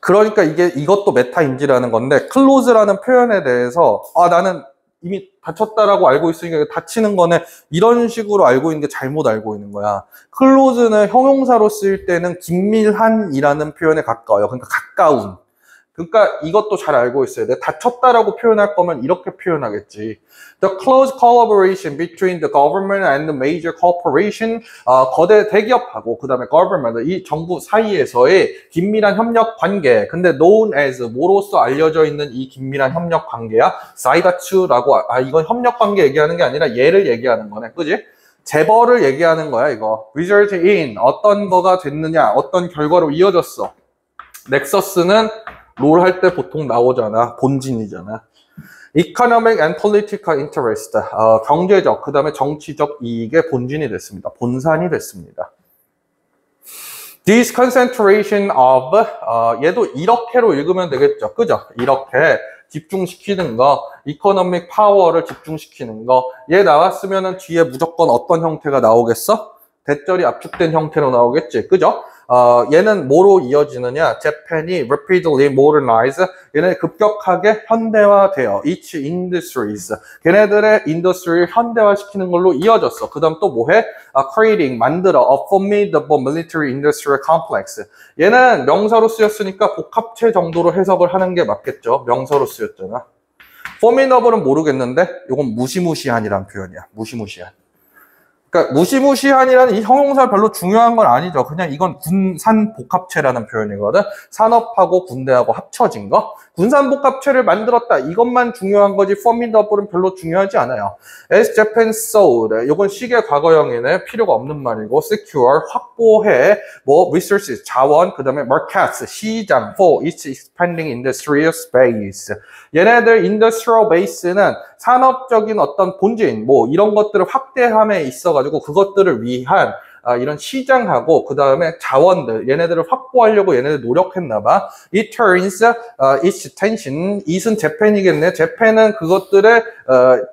그러니까 이것도 메타인지라는 건데, close라는 표현에 대해서 나는 이미 닫혔다라고 알고 있으니까 닫히는 거네, 이런 식으로 알고 있는 게 잘못 알고 있는 거야. close는 형용사로 쓰일 때는 긴밀한이라는 표현에 가까워요. 그러니까 가까운. 그러니까 이것도 잘 알고 있어야 돼. 닫혔다라고 표현할 거면 이렇게 표현하겠지. The close collaboration between the government and the major corporation, 거대 대기업하고 그 다음에 government, 이 정부 사이에서의 긴밀한 협력 관계. 근데 known as, 뭐로서 알려져 있는 이 긴밀한 협력 관계야? 사이다츠라고, 이건 협력 관계 얘기하는 게 아니라 얘를 얘기하는 거네. 그지? 재벌을 얘기하는 거야, 이거. result in, 어떤 거가 됐느냐, 어떤 결과로 이어졌어. 넥서스는 롤 할 때 보통 나오잖아. 본진이잖아. Economic and political interest, 경제적, 그 다음에 정치적 이익의 본진이 됐습니다. 본산이 됐습니다. This concentration of, 얘도 이렇게로 읽으면 되겠죠. 그죠? 이렇게 집중시키는 거, economic power를 집중시키는 거. 얘 나왔으면은 뒤에 무조건 어떤 형태가 나오겠어? 대절이 압축된 형태로 나오겠지. 그죠? 얘는 뭐로 이어지느냐? Japan이 rapidly modernize. 얘네 급격하게 현대화돼요. Each industries. 걔네들의 인더스트리를 현대화시키는 걸로 이어졌어. 그 다음 또 뭐해? Creating, 만들어. A formidable military industrial complex. 얘는 명사로 쓰였으니까 복합체 정도로 해석을 하는 게 맞겠죠. 명사로 쓰였잖아. formidable은 모르겠는데 이건 무시무시한이란 표현이야. 무시무시한. 그러니까 무시무시한이라는 이 형용사 별로 중요한 건 아니죠. 그냥 이건 군산복합체라는 표현이거든. 산업하고 군대하고 합쳐진 거. 군산복합체를 만들었다. 이것만 중요한 거지 formidable은 별로 중요하지 않아요. As Japan sold. 이건 시계 과거형이네. 필요가 없는 말이고 secure, 확보해. 뭐 resources, 자원, 그 다음에 markets, 시장, for its expanding industrial space. 얘네들 industrial base는 산업적인 어떤 본질, 뭐 이런 것들을 확대함에 있어가지고 그것들을 위한 이런 시장하고 그 다음에 자원들, 얘네들을 확보하려고 얘네들 노력했나봐. It turns its attention, it은 재팬이겠네. 재팬은 그것들의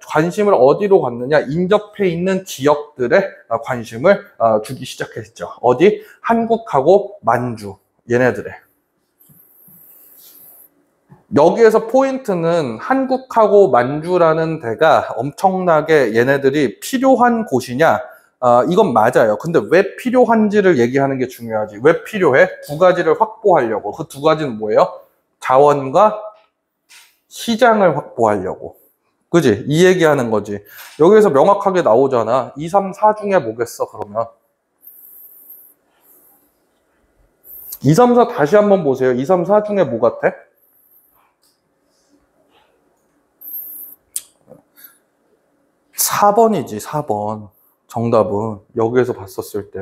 관심을 어디로 갖느냐, 인접해 있는 지역들의 관심을 주기 시작했죠. 어디? 한국하고 만주, 얘네들의. 여기에서 포인트는 한국하고 만주라는 데가 엄청나게 얘네들이 필요한 곳이냐, 이건 맞아요. 근데 왜 필요한지를 얘기하는 게 중요하지. 왜 필요해? 두 가지를 확보하려고. 그 두 가지는 뭐예요? 자원과 시장을 확보하려고. 그지? 이 얘기하는 거지. 여기에서 명확하게 나오잖아. 2, 3, 4 중에 뭐겠어, 그러면? 2, 3, 4 다시 한번 보세요. 2, 3, 4 중에 뭐 같아? 4번이지, 4번. 정답은 여기에서 봤었을 때.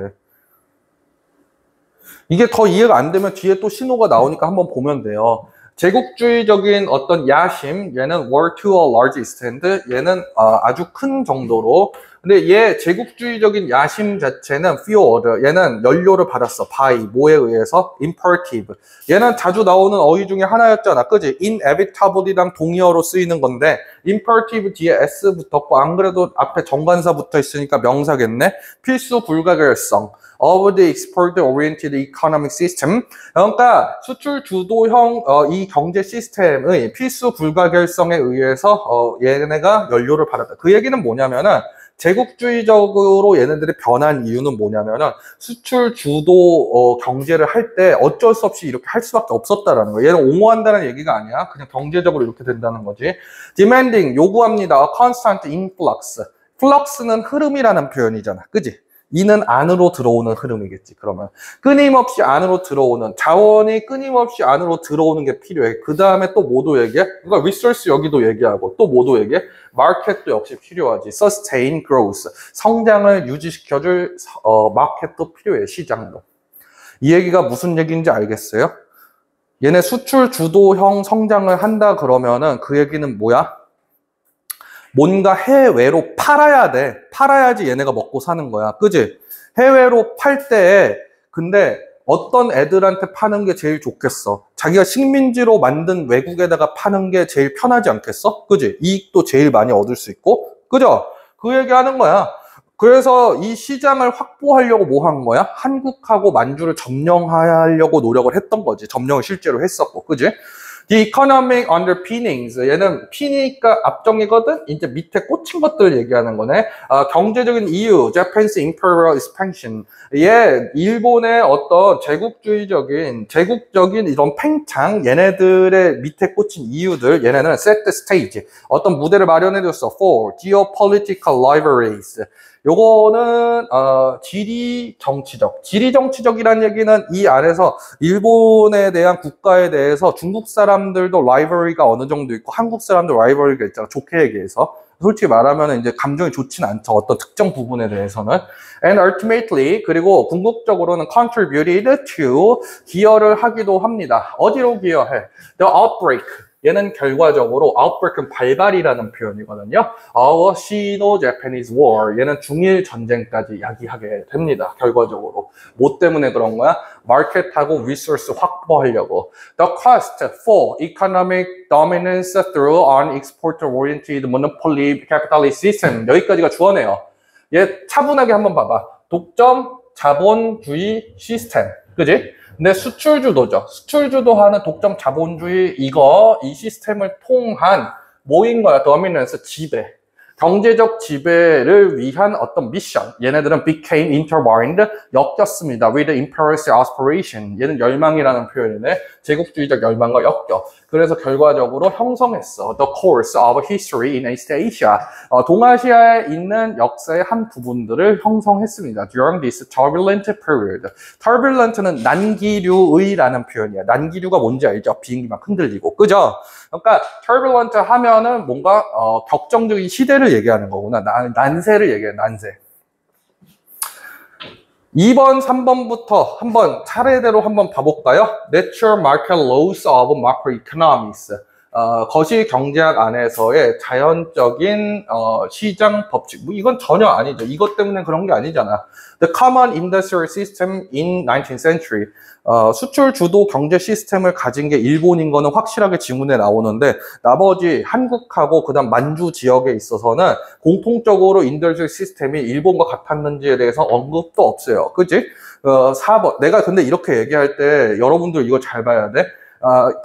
이게 더 이해가 안 되면 뒤에 또 신호가 나오니까 한번 보면 돼요. 제국주의적인 어떤 야심, 얘는 war to a large extent, 얘는 아주 큰 정도로. 근데 얘 제국주의적인 야심 자체는 fueled, 얘는 연료를 받았어. by, 뭐에 의해서? imperative. 얘는 자주 나오는 어휘 중에 하나였잖아. 그지? inevitable이랑 동의어로 쓰이는 건데 imperative 뒤에 s 붙었고 안 그래도 앞에 정관사 붙어 있으니까 명사겠네. 필수 불가결성. of the export-oriented economic system. 그러니까 수출 주도형 이 경제 시스템의 필수 불가결성에 의해서 얘네가 연료를 받았다. 그 얘기는 뭐냐면은 제국주의적으로 얘네들이 변한 이유는 뭐냐면은 수출 주도 경제를 할 때 어쩔 수 없이 이렇게 할 수밖에 없었다라는 거예요. 얘는 옹호한다는 얘기가 아니야. 그냥 경제적으로 이렇게 된다는 거지. demanding, 요구합니다. a constant influx. flux는 흐름이라는 표현이잖아. 그지? 이는 안으로 들어오는 흐름이겠지. 그러면 끊임없이 안으로 들어오는 자원이 끊임없이 안으로 들어오는 게 필요해. 그 다음에 또 뭐도 얘기해? 그러니까 resource 여기도 얘기하고 또 뭐도 얘기해? market도 역시 필요하지. sustain growth 성장을 유지시켜줄 마켓도 필요해. 시장도. 이 얘기가 무슨 얘기인지 알겠어요? 얘네 수출 주도형 성장을 한다 그러면은 그 얘기는 뭐야? 뭔가 해외로 팔아야 돼. 팔아야지 얘네가 먹고 사는 거야. 그지? 해외로 팔 때 근데 어떤 애들한테 파는 게 제일 좋겠어? 자기가 식민지로 만든 외국에다가 파는 게 제일 편하지 않겠어? 그지? 이익도 제일 많이 얻을 수 있고. 그죠? 그 얘기하는 거야. 그래서 이 시장을 확보하려고 뭐 한 거야? 한국하고 만주를 점령하려고 노력을 했던 거지. 점령을 실제로 했었고. 그지? The economic underpinnings. 얘는 P니까 앞정이거든? 이제 밑에 꽂힌 것들 얘기하는 거네. 경제적인 이유, Japan's imperial expansion. 얘, 일본의 어떤 제국적인 이런 팽창, 얘네들의 밑에 꽂힌 이유들, 얘네는 set the stage. 어떤 무대를 마련해줬어. For geopolitical rivalries. 요거는 지리 정치적이라는 얘기는 이 안에서 일본에 대한 국가에 대해서 중국 사람들도 라이벌리가 어느 정도 있고 한국 사람도 라이벌리가 있잖아. 좋게 얘기해서 솔직히 말하면 이제 감정이 좋진 않죠. 어떤 특정 부분에 대해서는. And ultimately 그리고 궁극적으로는 contributed to 기여를 하기도 합니다. 어디로 기여해? The outbreak. 얘는 결과적으로 outbreak은 발발이라는 표현이거든요. Our Sino-Japanese War. 얘는 중일 전쟁까지 야기하게 됩니다. 결과적으로. 뭐 때문에 그런 거야? 마켓하고 리소스 확보하려고. The cost for economic dominance through an export-oriented monopoly capitalist system. 여기까지가 주어네요. 얘 차분하게 한번 봐봐. 독점 자본주의 시스템. 그지? 근데 수출주도죠. 수출주도하는 독점 자본주의 이 시스템을 통한 뭐인 거야? 도미넌스 지배. 경제적 지배를 위한 어떤 미션. 얘네들은 became intertwined, 엮였습니다. with imperialist aspiration. 얘는 열망이라는 표현이네. 제국주의적 열망과 엮여. 그래서 결과적으로 형성했어. The course of history in East Asia. 동아시아에 있는 역사의 한 부분들을 형성했습니다. During this turbulent period. turbulent는 난기류의라는 표현이야. 난기류가 뭔지 알죠? 비행기 막 흔들리고. 그죠? 그러니까 turbulent 하면은 뭔가 격정적인 시대를 얘기하는 거구나. 난세를 얘기해. 난세. 2번, 3번부터 한번 차례대로 한번 봐볼까요? Natural Market Laws of Macroeconomics. 거시 경제학 안에서의 자연적인 시장 법칙. 뭐 이건 전혀 아니죠. 이것 때문에 그런 게 아니잖아. The common industrial system in 19th century. 수출 주도 경제 시스템을 가진 게 일본인 거는 확실하게 지문에 나오는데 나머지 한국하고 그다음 만주 지역에 있어서는 공통적으로 인더스트리얼 시스템이 일본과 같았는지에 대해서 언급도 없어요. 그치? 4번. 내가 근데 이렇게 얘기할 때 여러분들 이거 잘 봐야 돼.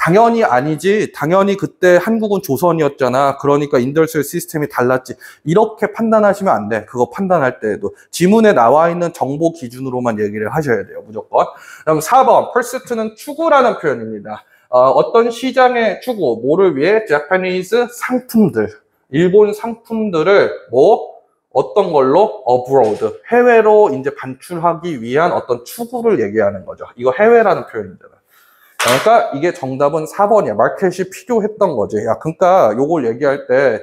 당연히 아니지. 당연히 그때 한국은 조선이었잖아. 그러니까 인더스트리얼 시스템이 달랐지. 이렇게 판단하시면 안 돼. 그거 판단할 때에도. 지문에 나와 있는 정보 기준으로만 얘기를 하셔야 돼요. 무조건. 그럼 4번. pursuit는 추구라는 표현입니다. 어떤 시장의 추구. 뭐를 위해? Japanese 상품들. 일본 상품들을 어떤 걸로? abroad. 해외로 이제 반출하기 위한 어떤 추구를 얘기하는 거죠. 이거 해외라는 표현이잖아. 그러니까 이게 정답은 4번이야. 마켓이 필요했던 거지. 야, 그러니까 요걸 얘기할 때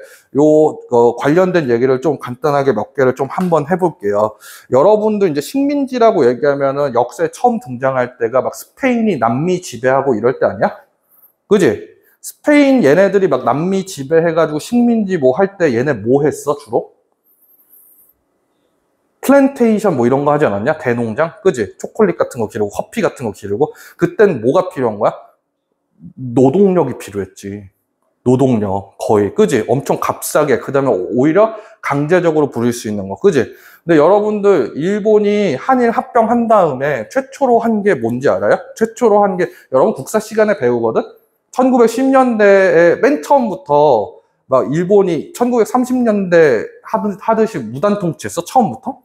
관련된 얘기를 좀 간단하게 몇 개를 좀 한번 해볼게요. 여러분도 이제 식민지라고 얘기하면은 역사에 처음 등장할 때가 막 스페인이 남미 지배하고 이럴 때 아니야? 그지? 스페인 얘네들이 막 남미 지배해가지고 식민지 뭐 할 때 얘네 뭐 했어, 주로? 플랜테이션 뭐 이런 거 하지 않았냐? 대농장? 그지? 초콜릿 같은 거 기르고 커피 같은 거 기르고 그땐 뭐가 필요한 거야? 노동력이 필요했지. 노동력 거의. 그지? 엄청 값싸게. 그 다음에 오히려 강제적으로 부릴 수 있는 거. 그지? 근데 여러분들 일본이 한일 합병한 다음에 최초로 한 게 뭔지 알아요? 최초로 한 게 여러분 국사 시간에 배우거든? 1910년대에 맨 처음부터 막 일본이 1930년대 하듯이 무단 통치했어? 처음부터?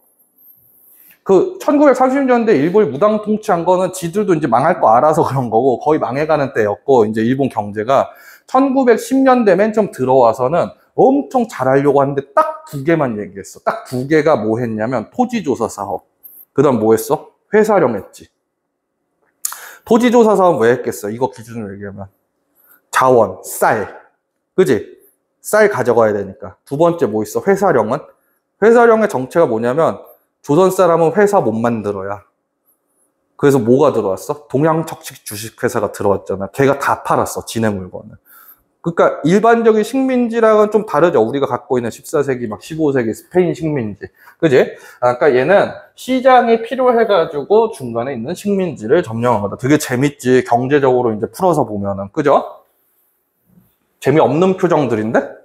그 1930년대 일본이 무당 통치한 거는 지들도 이제 망할 거 알아서 그런 거고 거의 망해가는 때였고 이제 일본 경제가 1910년대 맨 처음 들어와서는 엄청 잘하려고 하는데 딱 2개만 얘기했어. 딱 2개가 뭐 했냐면 토지조사 사업. 그 다음 뭐 했어? 회사령 했지. 토지조사 사업 왜 했겠어? 이거 기준으로 얘기하면 자원, 쌀. 그지? 쌀 가져가야 되니까. 2번째 뭐 있어? 회사령은? 회사령의 정체가 뭐냐면 조선 사람은 회사 못 만들어야. 그래서 뭐가 들어왔어? 동양척식 주식회사가 들어왔잖아. 걔가 다 팔았어, 지네 물건을. 그러니까 일반적인 식민지랑은 좀 다르죠. 우리가 갖고 있는 14세기, 막 15세기 스페인 식민지. 그지? 그러니까 얘는 시장이 필요해가지고 중간에 있는 식민지를 점령한 거다. 되게 재밌지. 경제적으로 이제 풀어서 보면은. 그죠? 재미없는 표정들인데?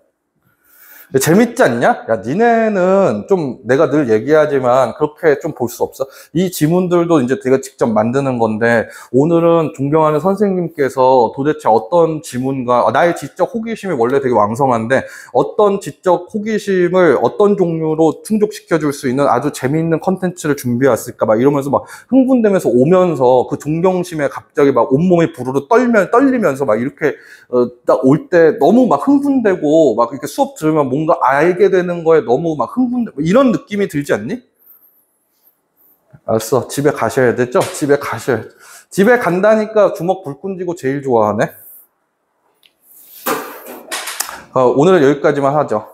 재밌지 않냐? 야, 니네는 좀 내가 늘 얘기하지만 그렇게 좀 볼 수 없어? 이 지문들도 이제 내가 직접 만드는 건데 오늘은 존경하는 선생님께서 도대체 어떤 지문과 나의 지적 호기심이 원래 되게 왕성한데 어떤 지적 호기심을 어떤 종류로 충족시켜 줄 수 있는 아주 재미있는 컨텐츠를 준비해 왔을까 막 이러면서 막 흥분되면서 오면서 그 존경심에 갑자기 막 온몸이 부르르 떨리면서 막 이렇게 딱 올 때 너무 막 흥분되고 막 이렇게 수업 들으면 뭔가 알게 되는 거에 너무 막 흥분되고 이런 느낌이 들지 않니? 알았어. 집에 가셔야 되죠? 집에 가셔야 돼. 집에 간다니까 주먹 불끈 쥐고 제일 좋아하네. 오늘은 여기까지만 하죠.